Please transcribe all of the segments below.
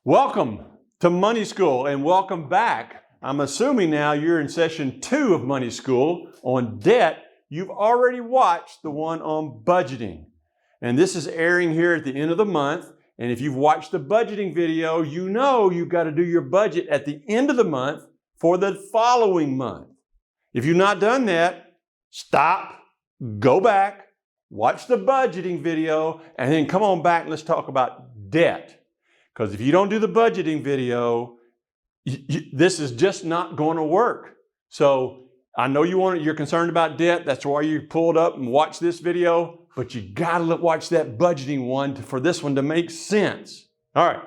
Welcome to Money School and welcome back. I'm assuming now you're in session 2 of Money School on debt. You've already watched the one on budgeting. And this is airing here at the end of the month. And if you've watched the budgeting video, you know you've got to do your budget at the end of the month for the following month. If you've not done that, stop, go back, watch the budgeting video, and then come on back and let's talk about debt. Because if you don't do the budgeting video, this is just not going to work. So I know you're concerned about debt. That's why you pulled up and watched this video. But you got to watch that budgeting one for this one to make sense. All right.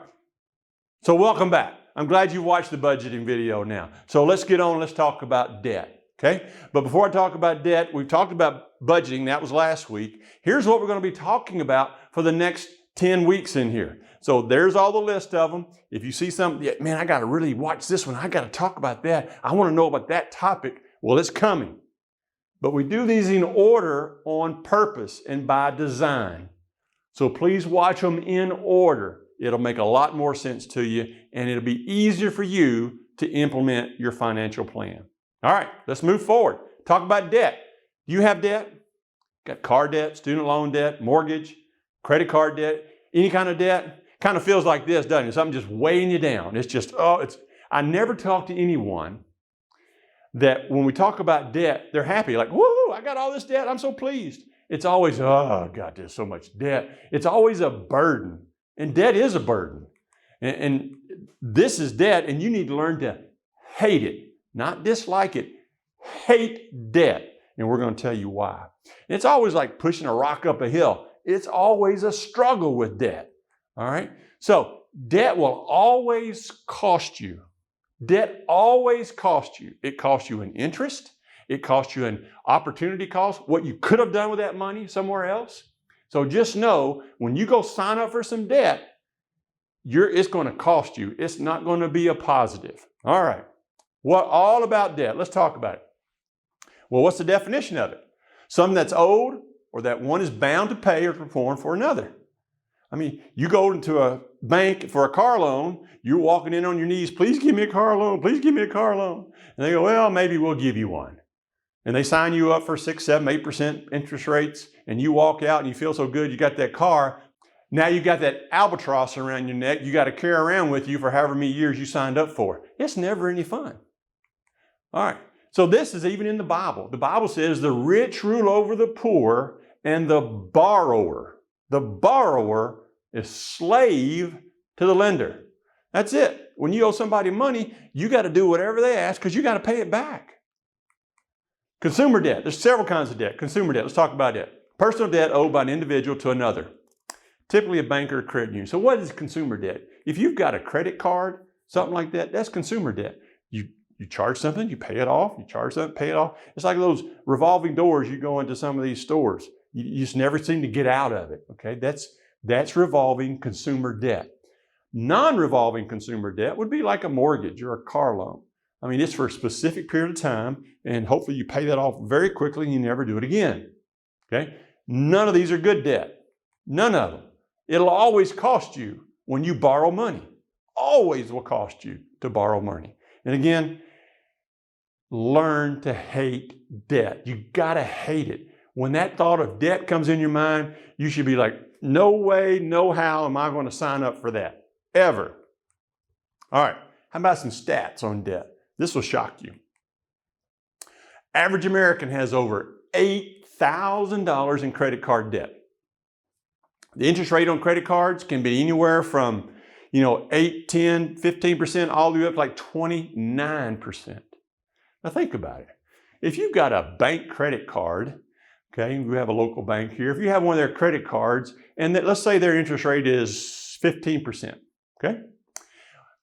So welcome back. I'm glad you watched the budgeting video now. So let's get on. Let's talk about debt. Okay. But before I talk about debt, we've talked about budgeting. That was last week. Here's what we're going to be talking about for the next 10 weeks in here. So there's all the list of them. If you see something, yeah, man, I got to really watch this one. I got to talk about that. I want to know about that topic. Well, it's coming. But we do these in order on purpose and by design. So please watch them in order. It'll make a lot more sense to you and it'll be easier for you to implement your financial plan. All right, let's move forward. Talk about debt. Do you have debt? Got car debt, student loan debt, mortgage, credit card debt, any kind of debt? Kind of feels like this, doesn't it? Something just weighing you down. It's just, I never talk to anyone that when we talk about debt, they're happy. Like, woo, I got all this debt. I'm so pleased. It's always, oh, God, there's so much debt. It's always a burden. And debt is a burden. And this is debt, and you need to learn to hate it, not dislike it. Hate debt. And we're going to tell you why. It's always like pushing a rock up a hill. It's always a struggle with debt. All right? So debt will always cost you. Debt always costs you. It costs you an interest. It costs you an opportunity cost, what you could have done with that money somewhere else. So just know when you go sign up for some debt, it's going to cost you. It's not going to be a positive. All right. What all about debt? Let's talk about it. Well, what's the definition of it? Something that's owed or that one is bound to pay or perform for another. I mean, you go into a bank for a car loan, you're walking in on your knees, please give me a car loan, please give me a car loan. And they go, well, maybe we'll give you one. And they sign you up for 6, 7, 8% interest rates, and you walk out and you feel so good, you got that car. Now you got that albatross around your neck, you got to carry around with you for however many years you signed up for. It's never any fun. All right, so this is even in the Bible. The Bible says the rich rule over the poor and the borrower. The borrower is slave to the lender. That's it. When you owe somebody money, you got to do whatever they ask because you got to pay it back. Consumer debt. There's several kinds of debt. Consumer debt. Let's talk about it. Personal debt owed by an individual to another. Typically a bank or a credit union. So what is consumer debt? If you've got a credit card, something like that, that's consumer debt. You charge something, you pay it off. You charge something, pay it off. It's like those revolving doors you go into some of these stores. You just never seem to get out of it, okay? That's revolving consumer debt. Non-revolving consumer debt would be like a mortgage or a car loan. I mean, it's for a specific period of time, and hopefully you pay that off very quickly and you never do it again, okay? None of these are good debt. None of them. It'll always cost you when you borrow money. Always will cost you to borrow money. And again, learn to hate debt. You gotta hate it. When that thought of debt comes in your mind, you should be like, no way, no how am I going to sign up for that, ever. All right, how about some stats on debt? This will shock you. Average American has over $8,000 in credit card debt. The interest rate on credit cards can be anywhere from 8, 10, 15%, all the way up to like 29%. Now think about it. If you've got a bank credit card, okay, we have a local bank here. If you have one of their credit cards, and let's say their interest rate is 15%, okay?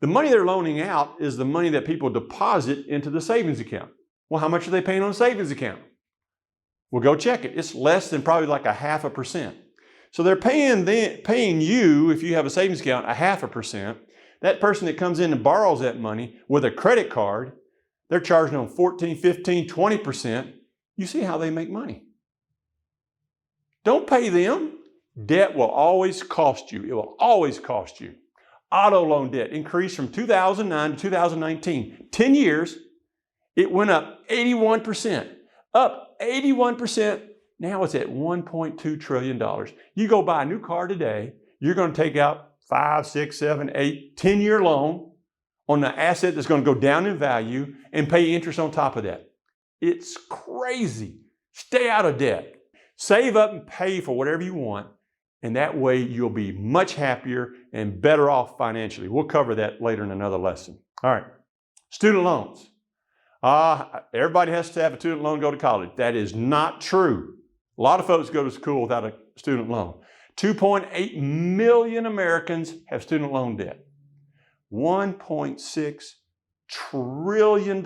The money they're loaning out is the money that people deposit into the savings account. Well, how much are they paying on a savings account? Well, go check it. It's less than probably like 0.5%. So they're paying you, if you have a savings account, 0.5%. That person that comes in and borrows that money with a credit card, they're charging them 14, 15, 20%. You see how they make money. Don't pay them. Debt will always cost you. It will always cost you. Auto loan debt increased from 2009 to 2019. 10 years, it went up 81%. Up 81%. Now it's at $1.2 trillion. You go buy a new car today, you're going to take out 5, 6, 7, 8, 10-year loan on the asset that's going to go down in value and pay interest on top of that. It's crazy. Stay out of debt. Save up and pay for whatever you want, and that way you'll be much happier and better off financially. We'll cover that later in another lesson. All right, student loans. Everybody has to have a student loan to go to college. That is not true. A lot of folks go to school without a student loan. 2.8 million Americans have student loan debt. $1.6 trillion.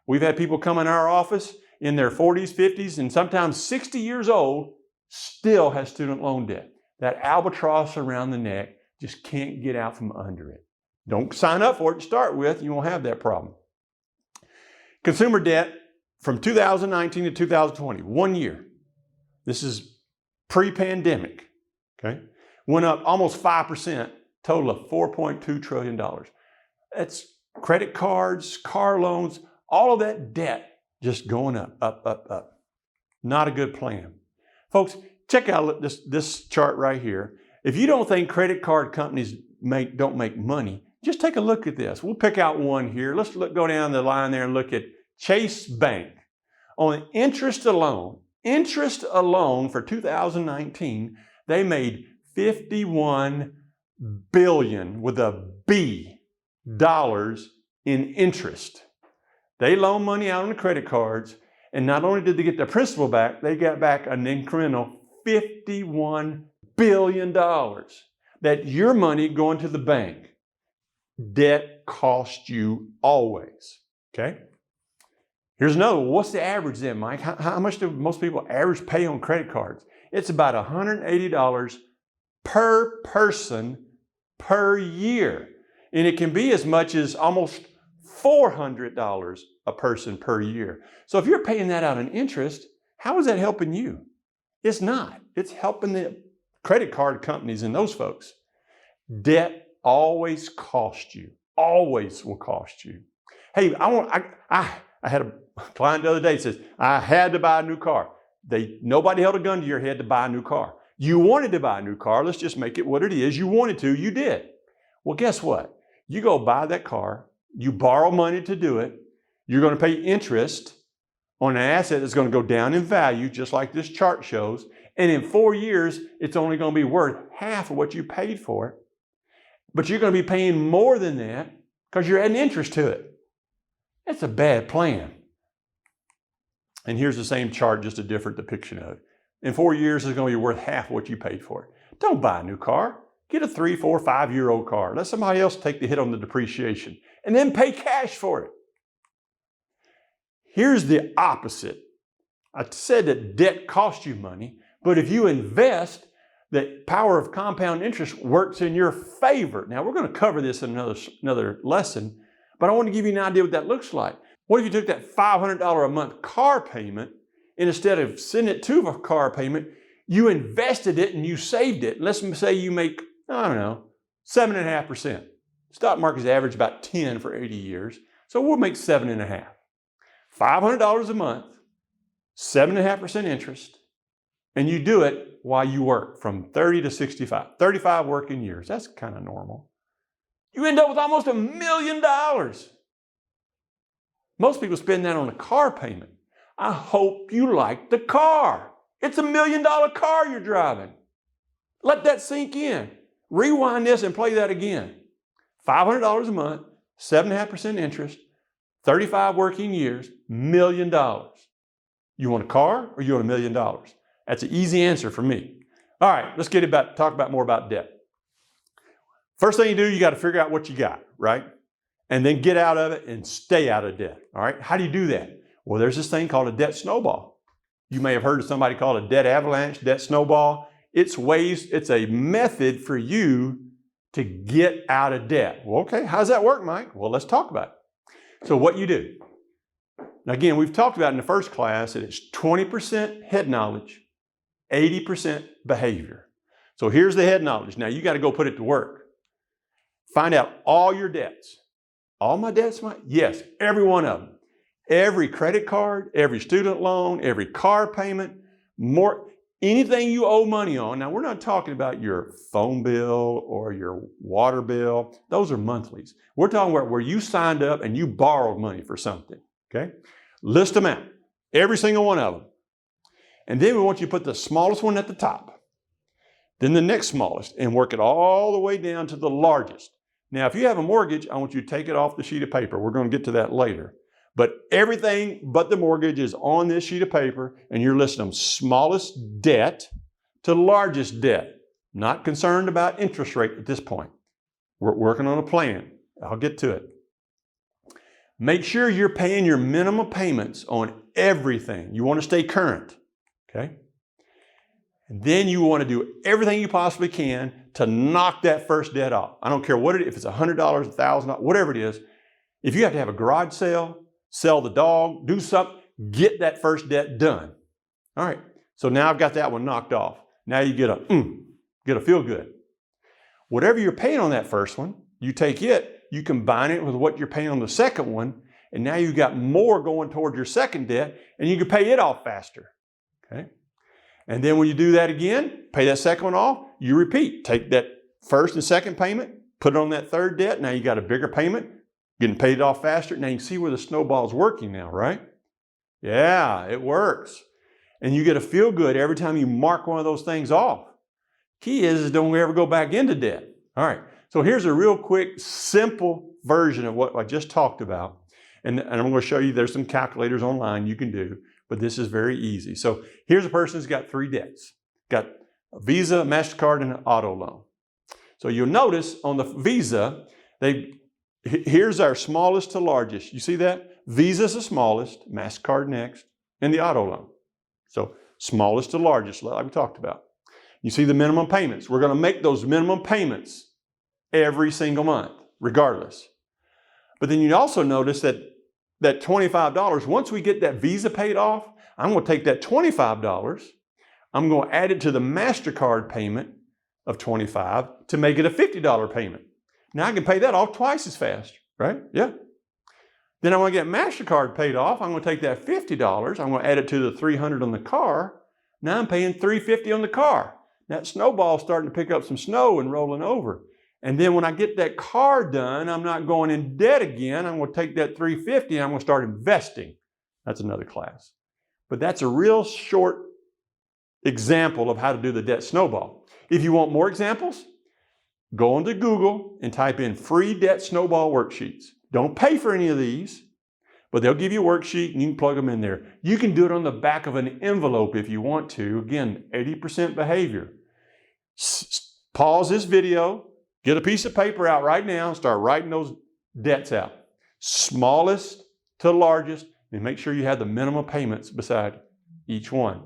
We've had people come in our office in their 40s, 50s, and sometimes 60 years old, still has student loan debt. That albatross around the neck just can't get out from under it. Don't sign up for it to start with. You won't have that problem. Consumer debt from 2019 to 2020, 1 year. This is pre-pandemic, okay? Went up almost 5%, total of $4.2 trillion. That's credit cards, car loans, all of that debt just going up, up, up, up. Not a good plan. Folks, check out this chart right here. If you don't think credit card companies don't make money, just take a look at this. We'll pick out one here. Let's go down the line there and look at Chase Bank. On interest alone for 2019, they made $51 billion with a B dollars in interest. They loaned money out on the credit cards, and not only did they get the principal back, they got back an incremental $51 billion. That's your money going to the bank. Debt costs you always, okay? Here's another. What's the average then, Mike? How much do most people average pay on credit cards? It's about $180 per person per year. And it can be as much as almost $400 a person per year. So if you're paying that out in interest, how is that helping you? It's not. It's helping the credit card companies and those folks. Debt always costs you. Always will cost you. Hey, I had a client the other day that says, I had to buy a new car. Nobody held a gun to your head to buy a new car. You wanted to buy a new car. Let's just make it what it is. You wanted to. You did. Well, guess what? You go buy that car. You borrow money to do it. You're going to pay interest on an asset that's going to go down in value, just like this chart shows. And in 4 years, it's only going to be worth half of what you paid for it. But you're going to be paying more than that because you're adding interest to it. It's a bad plan. And here's the same chart, just a different depiction of it. In 4 years, it's going to be worth half of what you paid for it. Don't buy a new car. Get a 3, 4, 5-year-old car. Let somebody else take the hit on the depreciation and then pay cash for it. Here's the opposite. I said that debt costs you money, but if you invest, the power of compound interest works in your favor. Now, we're going to cover this in another lesson, but I want to give you an idea what that looks like. What if you took that $500 a month car payment, and instead of sending it to a car payment, you invested it and you saved it? Let's say you make, 7.5%. Stock market's average about 10 for 80 years, so we'll make 7.5. $500 a month, 7.5% interest, and you do it while you work from 30 to 65, 35 working years. That's kind of normal. You end up with almost $1 million. Most people spend that on a car payment. I hope you like the car. It's $1 million car you're driving. Let that sink in. Rewind this and play that again. $500 a month, 7.5% interest, 35 working years, $1 million. You want a car or you want $1 million? That's an easy answer for me. All right, let's talk about more about debt. First thing you do, you got to figure out what you got, right? And then get out of it and stay out of debt. All right, how do you do that? Well, there's this thing called a debt snowball. You may have heard of somebody called a debt avalanche, debt snowball. It's a method for you to get out of debt. Well, okay, how does that work, Mike? Well, let's talk about it. So what you do. Now, again, we've talked about in the first class that it's 20% head knowledge, 80% behavior. So here's the head knowledge. Now, you got to go put it to work. Find out all your debts. All my debts, yes, every one of them. Every credit card, every student loan, every car payment, anything you owe money on. Now, we're not talking about your phone bill or your water bill. Those are monthlies. We're talking about where you signed up and you borrowed money for something, okay? List them out, every single one of them. And then we want you to put the smallest one at the top, then the next smallest, and work it all the way down to the largest. Now, if you have a mortgage, I want you to take it off the sheet of paper. We're going to get to that later. But everything but the mortgage is on this sheet of paper, and you're listing them smallest debt to largest debt. Not concerned about interest rate at this point. We're working on a plan. I'll get to it. Make sure you're paying your minimum payments on everything. You want to stay current, okay? And then you want to do everything you possibly can to knock that first debt off. I don't care what it is, if it's $100, $1,000, whatever it is. If you have to have a garage sale, sell the dog, do something, get that first debt done. All right, so now I've got that one knocked off. Now you get a feel good. Whatever you're paying on that first one, you take it, you combine it with what you're paying on the second one, and now you've got more going toward your second debt, and you can pay it off faster, okay? And then when you do that again, pay that second one off, you repeat. Take that first and second payment, put it on that third debt, now you got a bigger payment, getting paid off faster. Now you can see where the snowball's working now, right? Yeah, it works. And you get a feel good every time you mark one of those things off. Key is don't ever go back into debt. All right, so here's a real quick, simple version of what I just talked about. And I'm going to show you there's some calculators online you can do, but this is very easy. So here's a person who's got 3 debts. Got a Visa, MasterCard, and an auto loan. So you'll notice on the Visa, here's our smallest to largest. You see that? Visa's the smallest, MasterCard next, and the auto loan. So smallest to largest, like we talked about. You see the minimum payments. We're going to make those minimum payments every single month, regardless. But then you also notice that $25, once we get that Visa paid off, I'm going to take that $25, I'm going to add it to the MasterCard payment of $25 to make it a $50 payment. Now I can pay that off twice as fast, right? Yeah. Then I want to get MasterCard paid off. I'm going to take that $50. I'm going to add it to the $300 on the car. Now I'm paying $350 on the car. That snowball's starting to pick up some snow and rolling over. And then when I get that car done, I'm not going in debt again. I'm going to take that $350 and I'm going to start investing. That's another class. But that's a real short example of how to do the debt snowball. If you want more examples, go onto Google and type in free debt snowball worksheets. Don't pay for any of these, but they'll give you a worksheet and you can plug them in there. You can do it on the back of an envelope if you want to. Again, 80% behavior. Pause this video, get a piece of paper out right now and start writing those debts out. Smallest to largest, and make sure you have the minimum payments beside each one.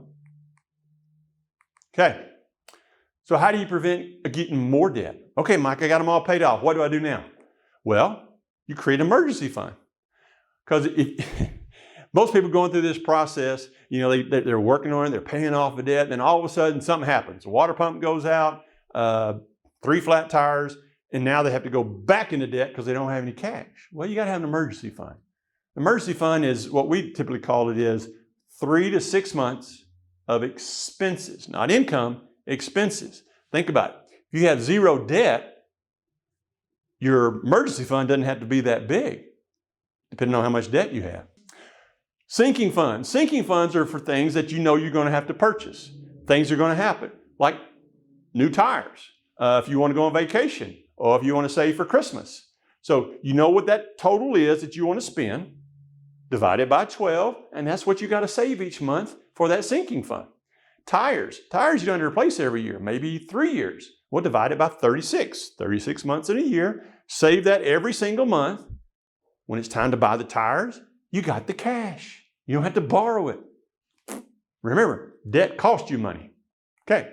Okay, so how do you prevent getting more debt? Okay, Mike, I got them all paid off. What do I do now? Well, you create an emergency fund. Because most people going through this process, you know, they're working on it, they're paying off the debt, then all of a sudden something happens. The water pump goes out, 3 flat tires, and now they have to go back into debt because they don't have any cash. Well, you got to have an emergency fund. Emergency fund is what we typically call it is 3 to 6 months of expenses, not income, expenses. Think about it. If you have 0 debt, your emergency fund doesn't have to be that big, depending on how much debt you have. Sinking funds. Sinking funds are for things that you know you're going to have to purchase. Things are going to happen, like new tires, if you want to go on vacation, or if you want to save for Christmas. So you know what that total is that you want to spend, divide it by 12, and that's what you got to save each month for that sinking fund. Tires you don't have to replace every year, maybe 3 years. We'll divide it by 36 months in a year, save that every single month. When it's time to buy the tires, you got the cash. You don't have to borrow it. Remember, debt costs you money. Okay,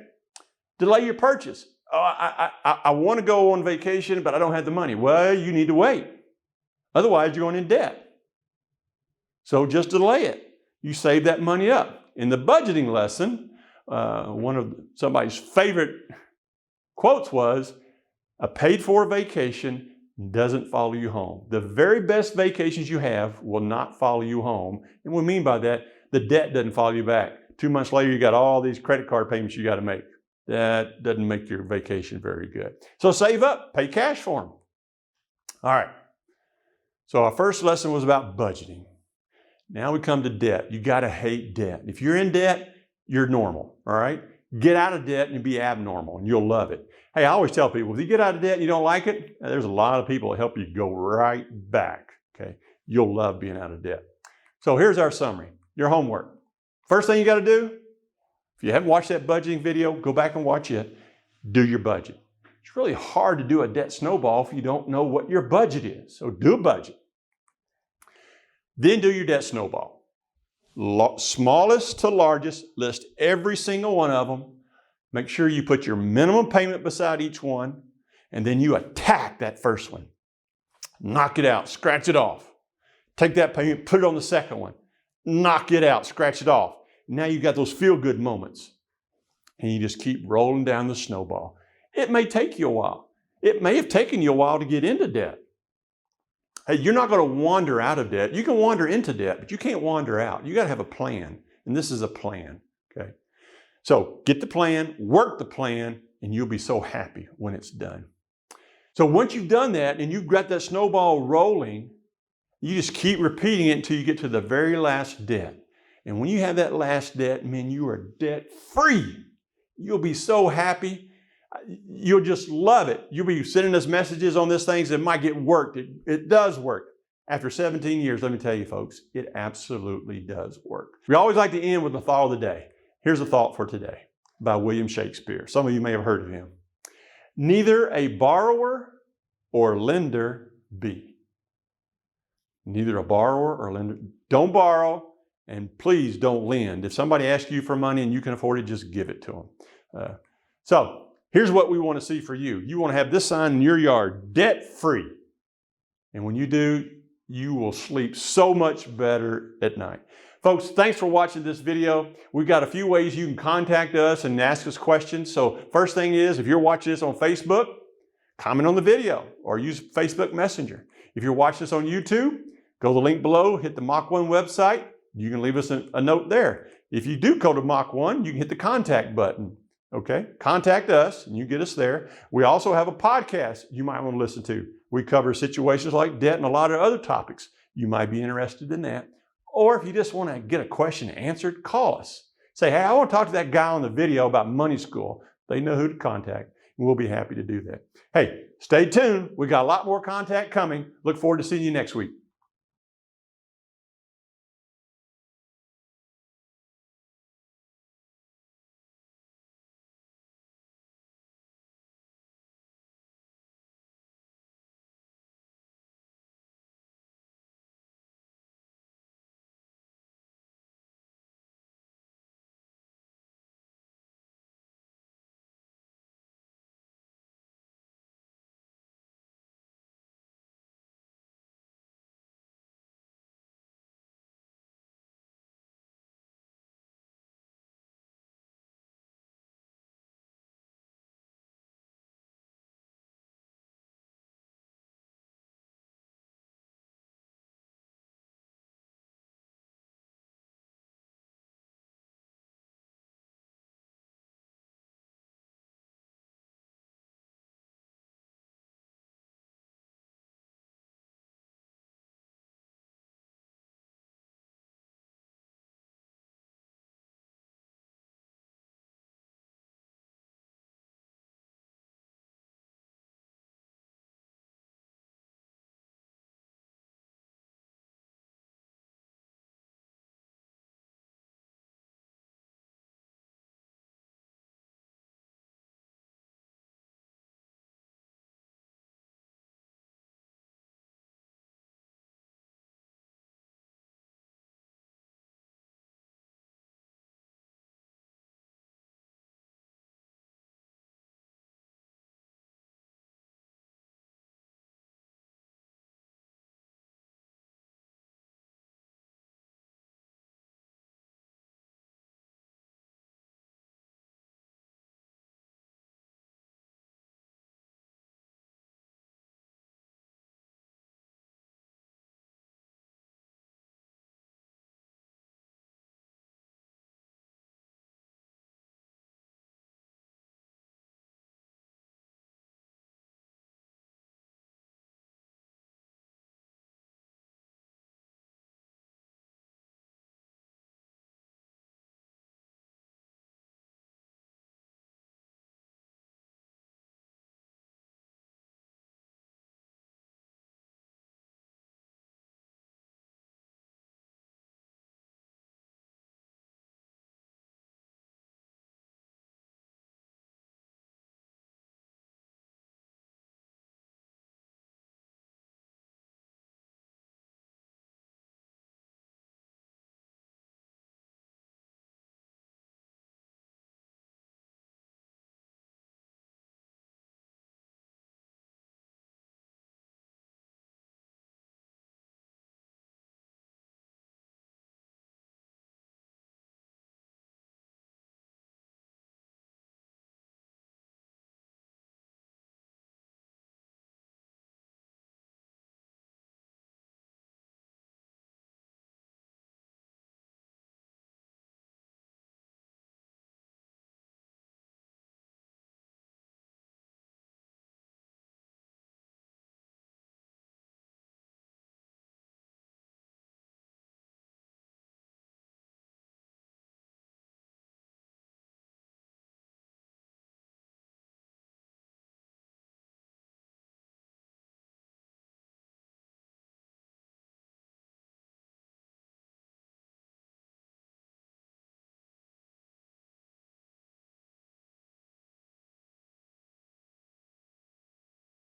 delay your purchase. Oh, I want to go on vacation, but I don't have the money. Well, you need to wait. Otherwise, you're going in debt. So just delay it. You save that money up. In the budgeting lesson, one of somebody's favorite quotes was, A paid-for vacation doesn't follow you home. The very best vacations you have will not follow you home. And what we mean by that, the debt doesn't follow you back. 2 months later, you got all these credit card payments you got to make. That doesn't make your vacation very good. So save up, pay cash for them. All right. So our first lesson was about budgeting. Now we come to debt. You got to hate debt. If you're in debt, you're normal, all right? Get out of debt and be abnormal, and you'll love it. Hey, I always tell people, if you get out of debt and you don't like it, there's a lot of people that help you go right back, okay? You'll love being out of debt. So here's our summary, your homework. First thing you got to do, if you haven't watched that budgeting video, go back and watch it. Do your budget. It's really hard to do a debt snowball if you don't know what your budget is. So do a budget. Then do your debt snowball. Smallest to largest, list every single one of them. Make sure you put your minimum payment beside each one, and then you attack that first one. Knock it out, scratch it off. Take that payment, put it on the second one. Knock it out, scratch it off. Now you've got those feel-good moments, and you just keep rolling down the snowball. It may take you a while. It may have taken you a while to get into debt. Hey, you're not going to wander out of debt. You can wander into debt, but you can't wander out. You got to have a plan, and this is a plan, okay? So get the plan, work the plan, and you'll be so happy when it's done. So once you've done that and you've got that snowball rolling, you just keep repeating it until you get to the very last debt. And when you have that last debt, man, you are debt free. You'll be so happy. You'll just love it. You'll be sending us messages on this things that might get worked. It does work. After 17 years, let me tell you folks, it absolutely does work. We always like to end with the thought of the day. Here's a thought for today by William Shakespeare. Some of you may have heard of him. Neither a borrower or lender be. Neither a borrower or lender. Don't borrow, and please don't lend. If somebody asks you for money and you can afford it, just give it to them. So here's what we want to see for you. You want to have this sign in your yard, debt-free. And when you do, you will sleep so much better at night. Folks, thanks for watching this video. We've got a few ways you can contact us and ask us questions. So first thing is, if you're watching this on Facebook, comment on the video or use Facebook Messenger. If you're watching this on YouTube, go to the link below, hit the Mach 1 website. You can leave us a note there. If you do go to Mach 1, you can hit the contact button. Okay, contact us and you get us there. We also have a podcast you might want to listen to. We cover situations like debt and a lot of other topics. You might be interested in that. Or if you just want to get a question answered, call us. Say, hey, I want to talk to that guy on the video about money school. They know who to contact, and we'll be happy to do that. Hey, stay tuned. We got a lot more content coming. Look forward to seeing you next week.